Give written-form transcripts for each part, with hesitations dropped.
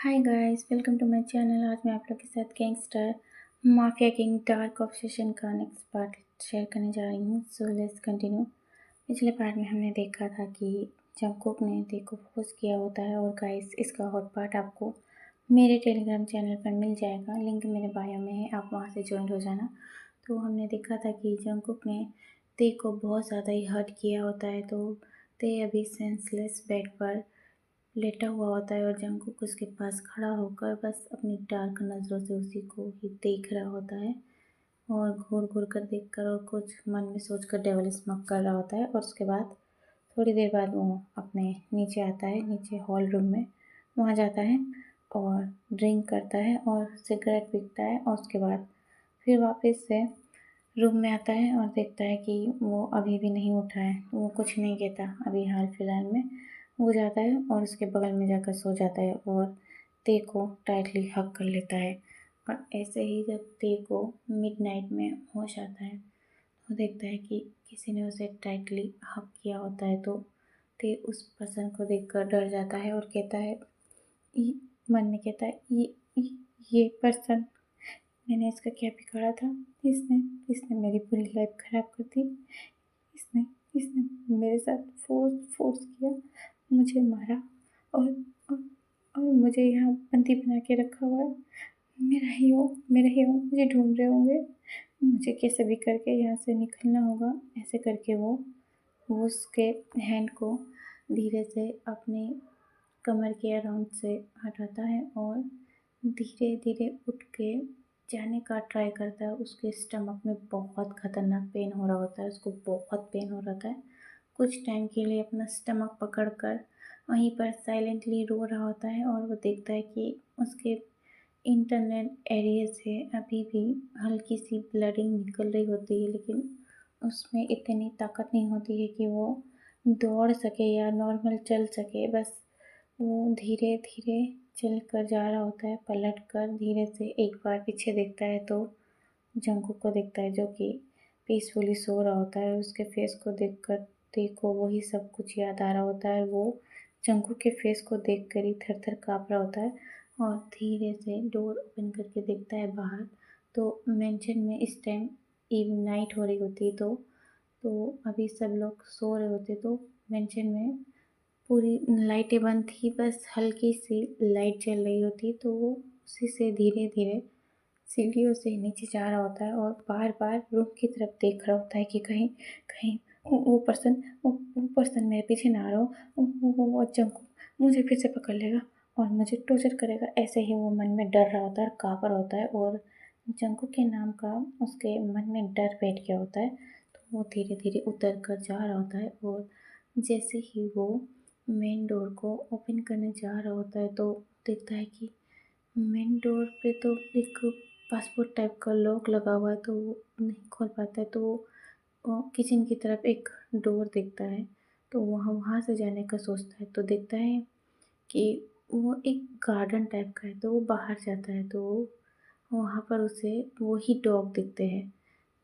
Hi guys, welcome to my channel. आज मैं आप लोग के साथ gangster mafia king dark obsession का नेक्स्ट पार्ट शेयर करने जा रही हूँ। So let's continue. पिछले पार्ट में हमने देखा था कि जंगकुक ने टे को फोर्स किया होता है। और गाइस, इसका हॉट पार्ट आपको मेरे टेलीग्राम चैनल पर मिल जाएगा, लिंक मेरे बायो में है, आप वहाँ से ज्वाइन हो जाना। तो हमने देखा था कि जंगकुक ने टे को बहुत ज़्यादा ही हर्ट किया होता है। तो टे अभी सेंसलेस बेड पर लेटा हुआ होता है और जंगकुक उसके पास खड़ा होकर बस अपनी डार्क नज़रों से उसी को ही देख रहा होता है और घूर घूर कर देख कर और कुछ मन में सोच कर डेविल स्मक कर रहा होता है। और उसके बाद थोड़ी देर बाद वो अपने नीचे आता है, नीचे हॉल रूम में वहाँ जाता है और ड्रिंक करता है और सिगरेट पीता है। और उसके बाद फिर वापस से रूम में आता है और देखता है कि वो अभी भी नहीं उठा है, वो कुछ नहीं कहता अभी हाल फिलहाल में। वो जाता है और उसके बगल में जाकर सो जाता है और ते को टाइटली हग कर लेता है। और ऐसे ही जब ते को मिडनाइट में होश आता है तो देखता है कि किसी ने उसे टाइटली हग किया होता है। तो ते उस पर्सन को देखकर डर जाता है और कहता है, "ये-" मन में कहता है, ये पर्सन, मैंने इसका क्या बिगाड़ा था? इसने इसने मेरी पूरी लाइफ खराब कर दी। इसने इसने मेरे साथ फोर्स किया, मुझे मारा और और, और मुझे यहाँ बंदी बना के रखा हुआ है। मेरा ही हो, मुझे ढूंढ रहे होंगे। मुझे कैसे भी करके यहाँ से निकलना होगा। ऐसे करके वो उसके हैंड को धीरे से अपने कमर के अराउंड से हटाता है और धीरे धीरे उठ के जाने का ट्राई करता है। उसके स्टमक में बहुत ख़तरनाक पेन हो रहा होता है, उसको बहुत पेन हो रहा था। कुछ टाइम के लिए अपना स्टमक पकड़कर वहीं पर साइलेंटली रो रहा होता है और वो देखता है कि उसके इंटरनल एरिया से अभी भी हल्की सी ब्लडिंग निकल रही होती है, लेकिन उसमें इतनी ताकत नहीं होती है कि वो दौड़ सके या नॉर्मल चल सके। बस वो धीरे धीरे चल कर जा रहा होता है, पलट कर धीरे से एक बार पीछे देखता है तो जंगकुक को देखता है जो कि पीसफुली सो रहा होता है। उसके फेस को देखकर टी को वही सब कुछ याद आ रहा होता है। वो जंगकुक के फेस को देख कर ही थर थर काँप रहा होता है और धीरे से डोर ओपन करके देखता है बाहर। तो मेंशन में इस टाइम इव नाइट हो रही होती है। तो अभी सब लोग सो रहे होते, तो मेंशन में पूरी लाइटें बंद थी, बस हल्की सी लाइट जल रही होती। तो वो उसी से धीरे धीरे सीढ़ियों से नीचे जा रहा होता है और बार बार रूम की तरफ देख रहा होता है कि कहीं कहीं वो पर्सन मेरे पीछे ना आ रहा हो। वो जंकु मुझे फिर से पकड़ लेगा और मुझे टॉर्चर करेगा। ऐसे ही वो मन में डर रहा होता है और काँप रहा होता है और जंकु के नाम का उसके मन में डर बैठ गया होता है। तो वो धीरे धीरे उतर कर जा रहा होता है और जैसे ही वो मेन डोर को ओपन करने जा रहा होता है तो देखता है कि मेन डोर पे तो एक पासपोर्ट टाइप का लॉक लगा हुआ है, तो वो नहीं खोल पाता है। तो वो किचन की तरफ एक डोर देखता है, तो वहाँ वहाँ से जाने का सोचता है। तो देखता है कि वो एक गार्डन टाइप का है, तो वो बाहर जाता है। तो वहाँ पर उसे वही डॉग दिखते हैं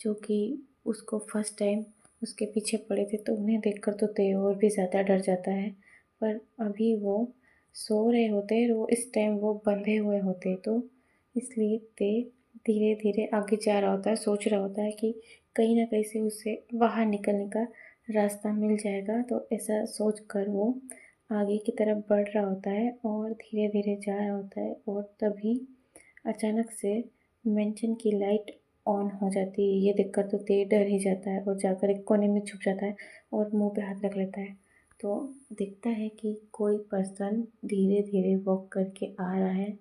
जो कि उसको फर्स्ट टाइम उसके पीछे पड़े थे। तो उन्हें देखकर तो ते और भी ज़्यादा डर जाता है। पर अभी वो सो रहे होते हैं और वो इस टाइम वो बंधे हुए होते हैं, तो इसलिए ते धीरे धीरे आगे जा रहा होता है, सोच रहा होता है कि कहीं ना कहीं से उसे बाहर निकलने का रास्ता मिल जाएगा। तो ऐसा सोच कर वो आगे की तरफ बढ़ रहा होता है और धीरे धीरे जा रहा होता है। और तभी अचानक से मेंशन की लाइट ऑन हो जाती है। ये देखकर तो ते डर ही जाता है और जाकर एक कोने में छुप जाता है और मुंह पे हाथ रख लेता है। तो दिखता है कि कोई पर्सन धीरे धीरे वॉक करके आ रहा है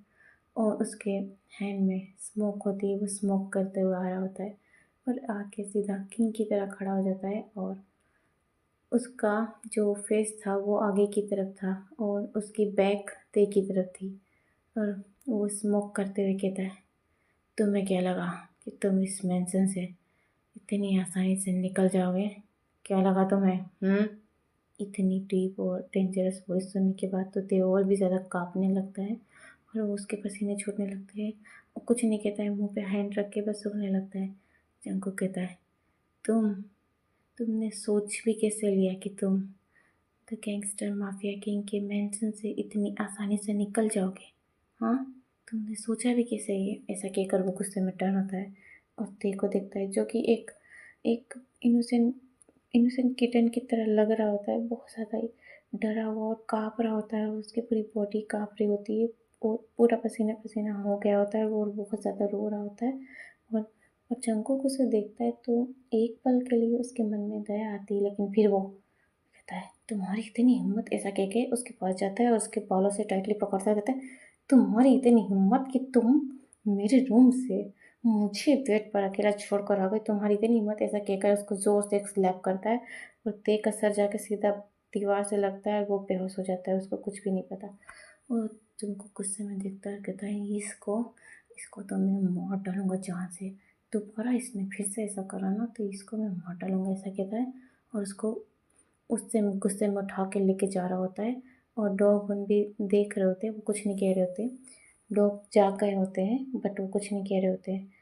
और उसके हैंड में स्मोक होती है, वो स्मोक करते हुए आ रहा होता है और आके सीधा किंग की तरह खड़ा हो जाता है। और उसका जो फेस था वो आगे की तरफ था और उसकी बैक ते की तरफ थी। और वो स्मोक करते हुए कहता है, तुम्हें क्या लगा कि तुम इस मेंशन से इतनी आसानी से निकल जाओगे? क्या लगा तुम्हें? इतनी डीप और डेंजरस वॉइस सुनने के बाद तो ते और भी ज़्यादा कांपने लगता है और वो उसके पसीने छूटने लगते हैं। वो कुछ नहीं कहता है, मुंह पे हैंड रख के बस सूखने लगता है। जंको कहता है, तुमने सोच भी कैसे लिया कि तुम द गैंगस्टर माफिया किंग के मेंशन से इतनी आसानी से निकल जाओगे? हाँ, तुमने सोचा भी कैसे ये ऐसा कहकर वो गुस्से में टर्न होता है और ते को देखता है, जो कि एक एक इनोसेंट इनोसेंट किटन की तरह लग रहा होता है, बहुत ज़्यादा ही डरा हुआ और काँप रहा होता है, और उसकी पूरी बॉडी काँप रही होती है और पूरा पसीना-पसीना हो गया होता है और बहुत ज़्यादा रो रहा होता है। और और जंगकुक उसे देखता है तो एक पल के लिए उसके मन में दया आती है, लेकिन फिर वो कहता है, तुम्हारी इतनी हिम्मत, ऐसा कह के उसके पास जाता है और उसके बालों से टाइटली पकड़ता है, कहता है, तुम्हारी इतनी हिम्मत कि तुम मेरे रूम से मुझे बेड पर अकेला छोड़कर आ गई, तुम्हारी इतनी हिम्मत, ऐसा कहकर उसको ज़ोर से एक स्लैप करता है और ते का सर जाके सीधा दीवार से लगता है, वो बेहोश हो जाता है, उसको कुछ भी नहीं पता। और तुमको गुस्से में देखता है, कहता है, इसको इसको तो मैं मार डालूंगा जान से, दोबारा इसने फिर से ऐसा करा ना तो इसको मैं मार डालूंगा, ऐसा कहता है। और उसको उससे गुस्से में उठा के लेके जा रहा होता है और डॉग उन भी देख रहे होते हैं, वो कुछ नहीं कह रहे होते। डॉग जाग गए होते हैं बट वो कुछ नहीं कह रहे होते हैं।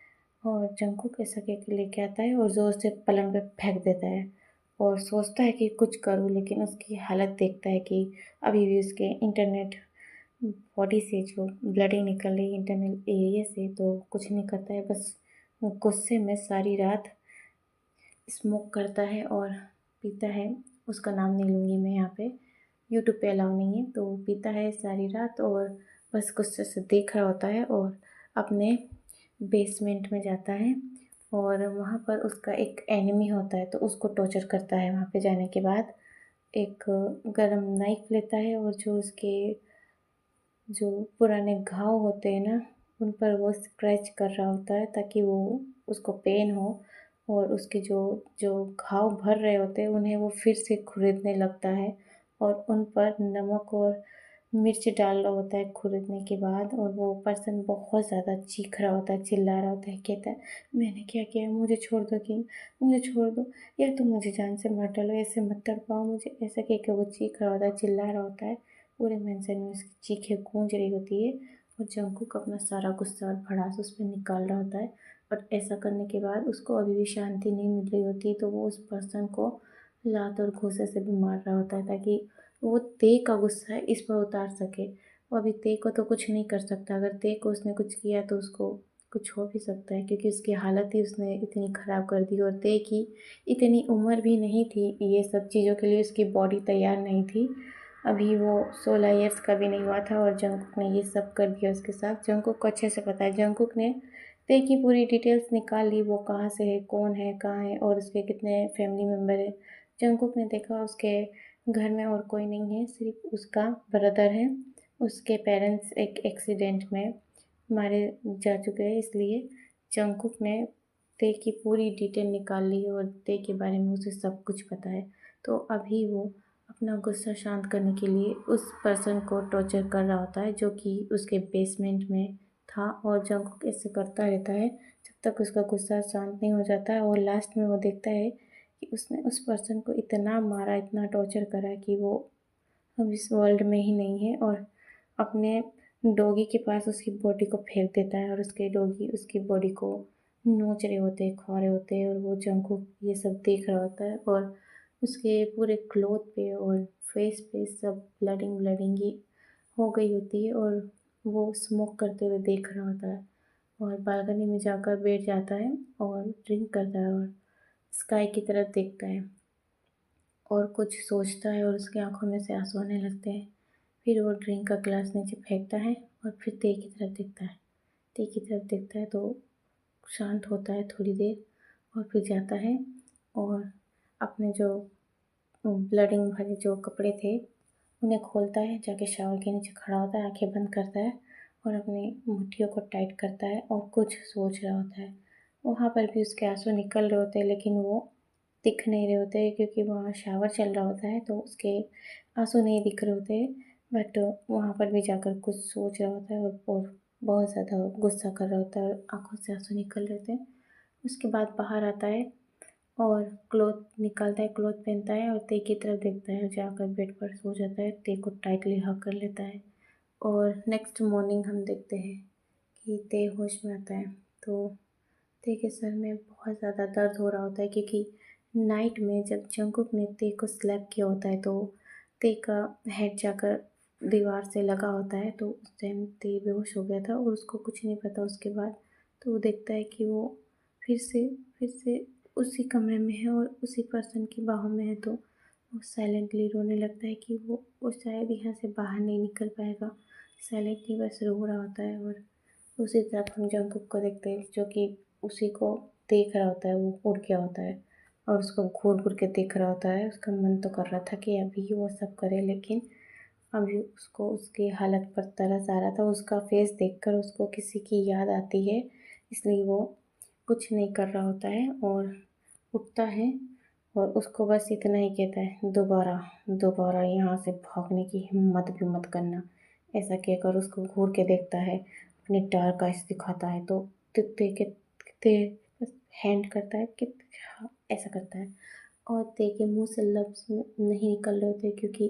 और जंगकुक ऐसा कह के लेके आता है और ज़ोर से पलंग पे फेंक देता है और सोचता है कि कुछ करूँ, लेकिन उसकी हालत देखता है कि अभी भी उसके इंटरनेट बॉडी से जो ब्लडिंग निकल रही है इंटरनल एरिया से, तो कुछ नहीं करता है, बस वो गुस्से में सारी रात स्मोक करता है और पीता है। उसका नाम नहीं लूँगी मैं यहाँ पे, यूट्यूब पे अलाउ नहीं है, तो पीता है सारी रात और बस गुस्से से देख रहा होता है और अपने बेसमेंट में जाता है और वहाँ पर उसका एक एनिमी होता है, तो उसको टॉर्चर करता है। वहाँ पे जाने के बाद एक गरम नाइफ लेता है और जो उसके जो पुराने घाव होते हैं ना, उन पर वो स्क्रैच कर रहा होता है ताकि वो उसको पेन हो, और उसके जो जो घाव भर रहे होते हैं उन्हें वो फिर से खुरीदने लगता है और उन पर नमक और मिर्च डाल रहा होता है खुरीदने के बाद। और वो पर्सन बहुत ज़्यादा चीख रहा होता है, चिल्ला रहा होता है, कहता है, मैंने क्या किया, मुझे छोड़ दो किंग, मुझे छोड़ दो, या तुम मुझे जान से मार डालो, ऐसे मत तड़पाओ मुझे, ऐसा कह के वो चीख रहा होता है, चिल्ला रहा होता है। पूरे मेंशन में उसकी चीखें गूंज रही होती है और जंगकुक अपना सारा गुस्सा और भड़ास उस पर निकाल रहा होता है। और ऐसा करने के बाद उसको अभी भी शांति नहीं मिल रही होती, तो वो उस पर्सन को लात और घूंसे से भी मार रहा होता है ताकि वो ते का गुस्सा है इस पर उतार सके। वो अभी ते को तो कुछ नहीं कर सकता, अगर ते को उसने कुछ किया तो उसको कुछ हो भी सकता है, क्योंकि उसकी हालत ही उसने इतनी ख़राब कर दी और ते की इतनी उम्र भी नहीं थी, ये सब चीज़ों के लिए उसकी बॉडी तैयार नहीं थी। अभी वो 16 ईयर्स का भी नहीं हुआ था और जंगकुक ने ये सब कर दिया उसके साथ। जंगकुक को अच्छे से पता है, जंगकुक ने ते की पूरी डिटेल्स निकाल ली, वो कहाँ से है, कौन है, कहाँ है और उसके कितने फैमिली मेम्बर हैं। जंगकुक ने देखा उसके घर में और कोई नहीं है, सिर्फ उसका ब्रदर है। उसके पेरेंट्स एक एक्सीडेंट में मारे जा चुके हैं, इसलिए जंगकुक ने ते की पूरी डिटेल निकाल ली और ते के बारे में उसे सब कुछ पता है। तो अभी वो अपना गुस्सा शांत करने के लिए उस पर्सन को टॉर्चर कर रहा होता है जो कि उसके बेसमेंट में था, और जंगकुक ऐसे करता रहता है जब तक उसका गुस्सा शांत नहीं हो जाता है। और लास्ट में वो देखता है कि उसने उस पर्सन को इतना मारा, इतना टॉर्चर करा कि वो अब इस वर्ल्ड में ही नहीं है, और अपने डॉगी के पास उसकी बॉडी को फेंक देता है और उसके डॉगी उसकी बॉडी को नोच रहे होते हैं, खा रहे होते हैं, और वो जंगकुक ये सब देख रहा होता है और उसके पूरे क्लोथ पे और फेस पे सब ब्लडिंग ब्लडिंग ही हो गई होती है और वो स्मोक करते हुए देख रहा होता है और बालकनी में जाकर बैठ जाता है और ड्रिंक करता है और स्काई की तरफ देखता है और कुछ सोचता है और उसकी आंखों में से आंसू आने लगते हैं। फिर वो ड्रिंक का ग्लास नीचे फेंकता है और फिर ते की तरफ देखता है। ते की तरफ देखता है तो शांत होता है थोड़ी देर और फिर जाता है और अपने जो ब्लडिंग भरे जो कपड़े थे उन्हें खोलता है, जाके शावर के नीचे खड़ा होता है, आंखें बंद करता है और अपनी मुट्ठियों को टाइट करता है और कुछ सोच रहा होता है। वहाँ पर भी उसके आंसू निकल रहे होते हैं, लेकिन वो दिख नहीं रहे होते क्योंकि वहाँ शावर चल रहा होता है, तो उसके आंसू नहीं दिख रहे होते। बट वहाँ पर भी जाकर कुछ सोच रहा होता है और बहुत ज़्यादा गुस्सा कर रहा होता है और आंखों से आंसू निकल रहे थे। उसके बाद बाहर आता है और क्लॉथ निकालता है, क्लॉथ पहनता है और ते की तरफ देखता है, जाकर बेड पर सो जाता है, ते को टाइटली हग कर लेता है। और नेक्स्ट मॉर्निंग हम देखते हैं कि ते होश में आता है, तो ते के सर में बहुत ज़्यादा दर्द हो रहा होता है क्योंकि नाइट में जब जंगकुक ने ते को स्लैप किया होता है तो ते का हेड जाकर दीवार से लगा होता है, तो उस टाइम ते बेहोश हो गया था और उसको कुछ नहीं पता उसके बाद। तो वो देखता है कि वो फिर से उसी कमरे में है और उसी पर्सन की बाहों में है, तो वो साइलेंटली रोने लगता है कि वो शायद यहाँ से बाहर नहीं निकल पाएगा। साइलेंटली बस रो रहा होता है और उसी तरफ हम जंगकुक को देखते हैं जो कि उसी को देख रहा होता है। वो उड़ गया होता है और उसको घूर घूर के देख रहा होता है। उसका मन तो कर रहा था कि अभी वो सब करे, लेकिन अभी उसको उसकी हालत पर तरस आ रहा था। उसका फेस देखकर उसको किसी की याद आती है, इसलिए वो कुछ नहीं कर रहा होता है और उठता है और उसको बस इतना ही कहता है, दोबारा दोबारा यहाँ से भागने की हिम्मत भी मत करना। ऐसा कहकर उसको घूर के देखता है, अपने डार्क आइज दिखाता है, तो ते के ते हैंड करता है कि हाँ, ऐसा करता है और ते के मुंह से लफ्ज़ नहीं निकल रहे होते, क्योंकि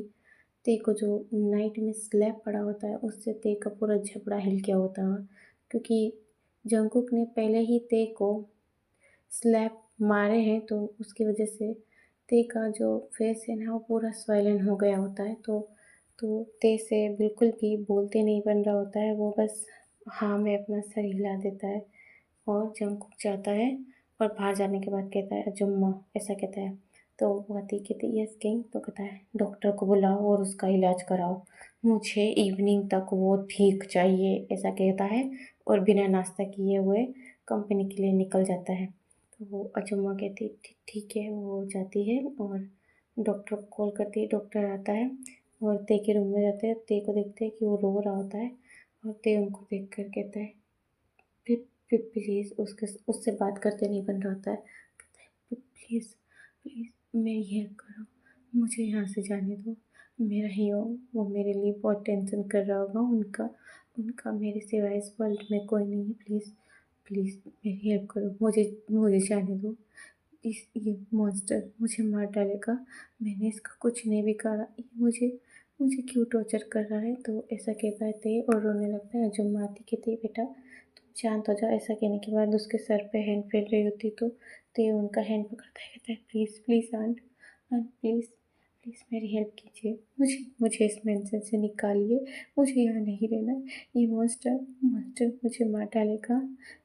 ते को जो नाइट में स्लैब पड़ा होता है उससे ते का पूरा जबड़ा हिल गया होता है, क्योंकि जंगकुक ने पहले ही ते को स्लैब मारे हैं, तो उसकी वजह से ते का जो फेस है ना वो पूरा स्वेलन हो गया होता है। तो ते से बिल्कुल भी बोलते नहीं बन रहा होता है, वो बस हाँ में अपना सर हिला देता है और जंगकुक जाता है और बाहर जाने के बाद कहता है, अजुम्मा, ऐसा कहता है। तो वो आती कहती है, यस किंग। तो कहता है, डॉक्टर को बुलाओ और उसका इलाज कराओ, मुझे इवनिंग तक वो ठीक चाहिए, ऐसा कहता है और बिना नाश्ता किए हुए कंपनी के लिए निकल जाता है। तो वो अजुम्मा कहती ठीक है, वो जाती है और डॉक्टर को कॉल करती है। डॉक्टर आता है और ते के रूम में जाते हैं। ते को देखते हैं कि वो रो रहा होता है और ते उनको देख कर कहता है, फिर प्लीज़ उससे बात करते नहीं बन रहा होता है। कहता है, प्लीज़ प्लीज़ मेरी हेल्प करो, मुझे यहाँ से जाने दो। मेरा ही वो मेरे लिए बहुत टेंशन कर रहा होगा। उनका उनका मेरे सिवाय इस वर्ल्ड में कोई नहीं है। प्लीज़ प्लीज़ मेरी हेल्प करो, मुझे मुझे जाने दो। इस ये मॉन्स्टर मुझे मार डालेगा। मैंने इसका कुछ नहीं बिगाड़ा। ये मुझे मुझे क्यों टॉर्चर कर रहा है। तो ऐसा कहता है ते और रोने लगता है। अजुम्मा आती कहती है, बेटा तुम शांत हो जाओ। ऐसा कहने के बाद उसके सर पे हैंड फेर रही होती, तो ते उनका हैंड पकड़ता है, कहता है, please please aunt aunt please please मेरी हेल्प कीजिए, मुझे मुझे इस मेंशन से निकालिए, मुझे यहाँ नहीं रहना। ये मॉन्स्टर मॉन्स्टर मुझे मार डालेगा।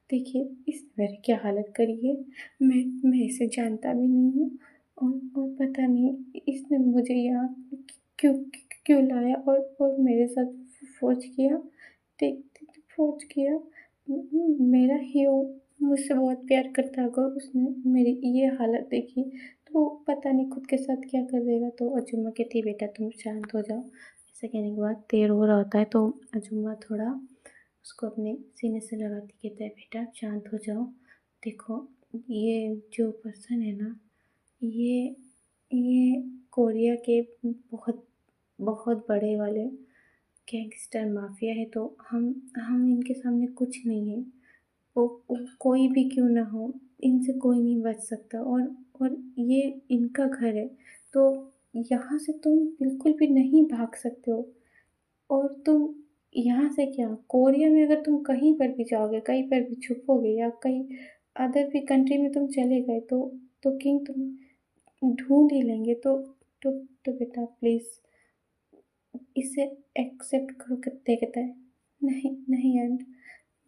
देखिए इसने मेरी क्या हालत करी है। मैं इसे जानता भी नहीं हूँ और पता नहीं इसने मुझे यहाँ क्यों क्यों लाया और मेरे साथ फोर्ज किया। फोर्ज किया। मेरा ही वो मुझसे बहुत प्यार करता होगा, उसने मेरी ये हालत देखी तो पता नहीं खुद के साथ क्या कर देगा। तो अजुम्मा कहती है, बेटा तुम शांत हो जाओ। ऐसा कहने के बाद देर हो रहा होता है, तो अजुम्मा थोड़ा उसको अपने सीने से लगाती कहता है, बेटा शांत हो जाओ। देखो ये जो पर्सन है ना, ये ये कोरिया के बहुत बहुत बड़े वाले गैंगस्टर माफिया है। तो हम इनके सामने कुछ नहीं है। वो कोई भी क्यों ना हो, इनसे कोई नहीं बच सकता। और ये इनका घर है, तो यहाँ से तुम बिल्कुल भी नहीं भाग सकते हो। और तुम यहाँ से क्या, कोरिया में अगर तुम कहीं पर भी जाओगे, कहीं पर भी छुपोगे या कहीं अदर भी कंट्री में तुम चले गए, तो किंग तुम ढूंढ ही लेंगे। तो बेटा प्लीज़ इसे एक्सेप्ट करो। कितने कहता है, नहीं नहीं आंट,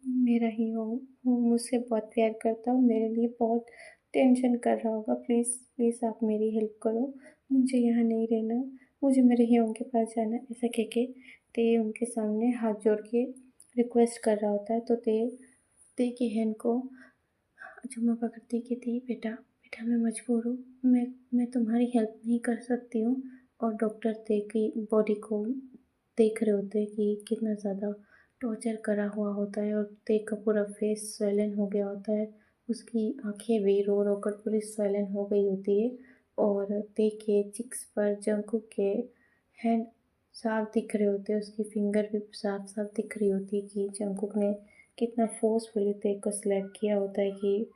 मेरा ही हो, वो मुझसे बहुत प्यार करता है, मेरे लिए बहुत टेंशन कर रहा होगा। प्लीज़ प्लीज़ आप मेरी हेल्प करो, मुझे यहाँ नहीं रहना, मुझे मेरे हीरों के पास जाना। ऐसा कह के ते उनके सामने हाथ जोड़ के रिक्वेस्ट कर रहा होता है। तो ते की हैंड को जुम्मा पकड़ती कहती है, बेटा बेटा मैं मजबूर हूँ, मैं तुम्हारी हेल्प नहीं कर सकती हूँ। और डॉक्टर ते की बॉडी को देख रहे होते हैं कि कितना ज़्यादा टॉर्चर करा हुआ होता है और ते का पूरा फेस स्वेलन हो गया होता है। उसकी आंखें भी रो रो कर पूरी स्वेलन हो गई होती है और ते के चिक्स पर जंकुक के हैंड साफ दिख रहे होते हैं। उसकी फिंगर भी साफ साफ दिख रही होती है कि जंकुक ने कितना फोर्सफुली ते को स्लैप किया होता है कि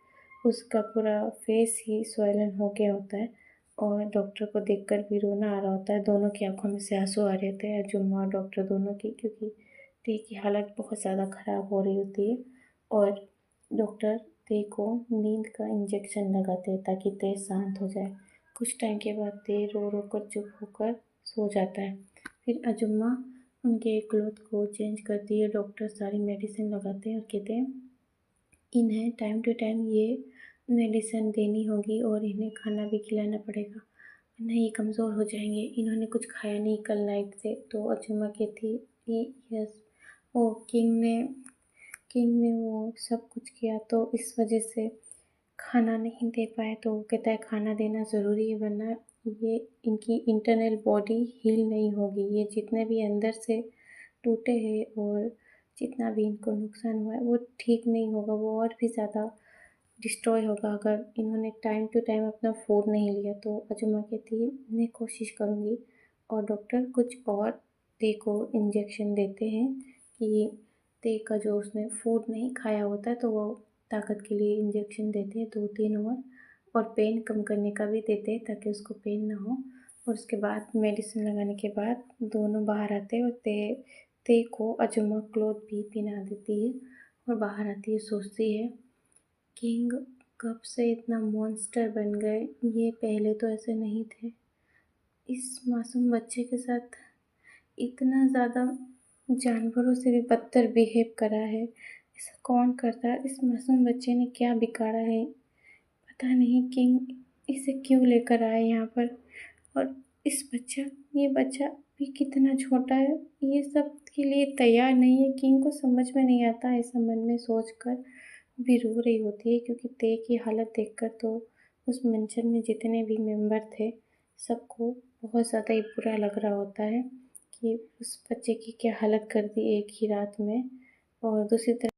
उसका पूरा फेस ही स्वेलन हो गया होता है। और डॉक्टर को देखकर भी रोना आ रहा होता है। दोनों की आंखों में से आंसू आ रहे थे, जुम्मा और डॉक्टर दोनों की, क्योंकि ते की हालत बहुत ज़्यादा ख़राब हो रही होती है। और डॉक्टर ते को नींद का इंजेक्शन लगाते हैं ताकि ते शांत हो जाए। कुछ टाइम के बाद ते रो रो कर चुप होकर सो जाता है। फिर अजुम्मा उनके क्लॉथ को चेंज करती है। डॉक्टर सारी मेडिसिन लगाते हैं और कहते हैं इन्हें टाइम टू टाइम ये मेडिसिन देनी होगी और इन्हें खाना भी खिलाना पड़ेगा, वरना ये कमज़ोर हो जाएंगे। इन्होंने कुछ खाया नहीं कल नाइट से। तो अचम्मा कहती कि यस, ओ किंग ने वो सब कुछ किया तो इस वजह से खाना नहीं दे पाए। तो वो कहता है खाना देना ज़रूरी है, वरना ये इनकी इंटरनल बॉडी हील नहीं होगी। ये जितने भी अंदर से टूटे हैं और जितना भी इनको नुकसान हुआ है वो ठीक नहीं होगा, वो और भी ज़्यादा डिस्ट्रॉय होगा अगर इन्होंने टाइम टू टाइम अपना फूड नहीं लिया। तो अजुमा कहती है मैं कोशिश करूँगी। और डॉक्टर कुछ और ते को इंजेक्शन देते हैं कि ते का जो उसने फूड नहीं खाया होता है तो वो ताकत के लिए इंजेक्शन देते हैं 2-3 और पेन कम करने का भी देते हैं ताकि उसको पेन ना हो। और उसके बाद मेडिसिन लगाने के बाद दोनों बाहर आते हैं और ते को अजुमा क्लॉथ भी पहना देती है और बाहर आती है। सोचती है किंग कब से इतना मॉन्स्टर बन गए, ये पहले तो ऐसे नहीं थे। इस मासूम बच्चे के साथ इतना ज़्यादा जानवरों से भी बदतर बिहेव करा है। ऐसा कौन करता है? इस मासूम बच्चे ने क्या बिगाड़ा है? पता नहीं किंग इसे क्यों लेकर आए यहाँ पर। और ये बच्चा भी कितना छोटा है, ये सब के लिए तैयार नहीं है। किंग को समझ में नहीं आता, ऐसा मन में सोचकर भी रो रही होती है क्योंकि ते की हालत देखकर तो उस मंचर में जितने भी मेंबर थे सबको बहुत ज़्यादा ही बुरा लग रहा होता है कि उस बच्चे की क्या हालत कर दी एक ही रात में। और दूसरी तरफ